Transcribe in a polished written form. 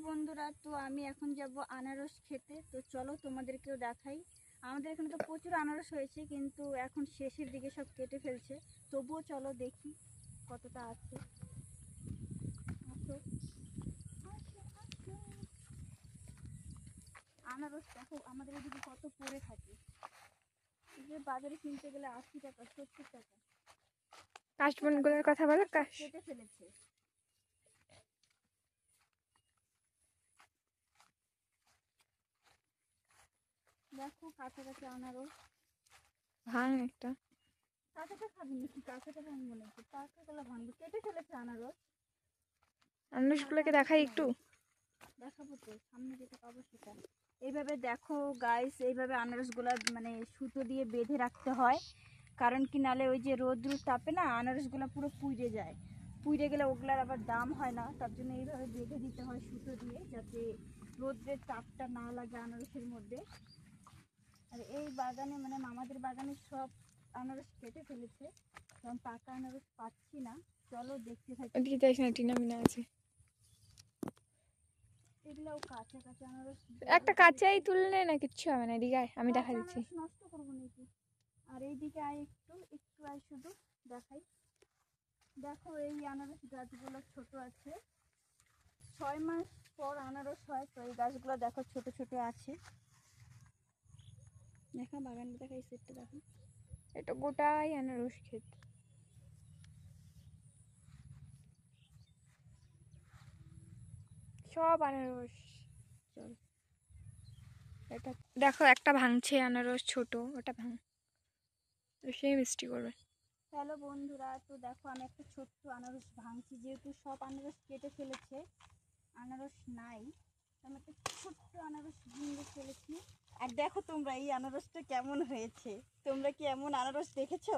বন্ধুরা, তো আমি এখন যাব আনারস খেতে। তো চলো তোমাদেরকেও দেখাই। আমাদের এখানে তো প্রচুর আনারস হয়েছে, কিন্তু এখন শেষের দিকে সব কেটে ফেলছে। তবুও চলো দেখি কতটা আছে। আসো, আসো, আসো। আনারস দেখো আমাদের এদিকে কত পড়ে থাকে। এই যে বাজারে কিনতে গেলে 80 টাকা 70 টাকা। কাশবনগুলোর কথা বলো। কেটে ফেলেছে। দেখো কাঁচা কাঁচা আনারস। ভাঙ একটা। কাঁচাটা খাবি নাকি? কাঁচাটা ভাঙবো নাকি? পাকাগুলো ভাঙবো। কেটে ফেলেছে আনারস। আনারসগুলোকে দেখাই একটু। দেখাবো তো, সামনে যেটা পাবো সেটা। এইভাবে দেখো গাইস, এইভাবে আনারসগুলো মানে সুতো দিয়ে বেঁধে রাখতে হয়। কারণ কি, নালে ওই যে রোদ্র তাপে না আনারসগুলো পুরো পুড়ে যায়। পুড়ে গেলে ওগুলার আবার দাম হয় না, তার জন্য এইভাবে বেঁধে দিতে হয় সুতো দিয়ে, যাতে রোদ্রের তাপটা না লাগে আনারসের মধ্যে। আর এই বাগানে মানে মামাদের বাগানে সব আনারস কেটে ফেলেছে, কারণ পাকা আনারস পাচ্ছি না। চলো দেখতে থাকি। ওদিকে যাইস না, টিনা মিনা আছে। এগুলাও কাঁচা কাঁচা আনারস। একটা কাঁচাই তুললে না কিচ্ছু হবে না। এদিকে আয়, আমি দেখা দিচ্ছি। নষ্ট করবো নাকি? আর এইদিকে আয়, একটু একটু আয়, শুধু দেখাই। দেখো এই আনারস গাছগুলো ছোট আছে, 6 মাস পর আনারস হয়। তো এই গাছগুলো দেখো ছোট ছোট আছে। দেখা বাগানটা, দেখা এই সেটটা দেখো। এটা গোটাই আনারস ক্ষেত। সব আনারস। চল, এটা দেখো, একটা ভাঙছে আনারস, ছোট। ওটা ভাঙ, সেই মিষ্টি করবে। হ্যালো বন্ধুরা, তো দেখো আমি একটা ছোট্ট আনারস ভাঙছি, যেহেতু সব আনারস কেটে ফেলেছে, আনারস নাই। আমি একটা ছোট্ট আনারস ভেঙে ফেলেছি। আর দেখো তোমরা এই আনারসটা কেমন হয়েছে। তোমরা কি এমন আনারস দেখেছো?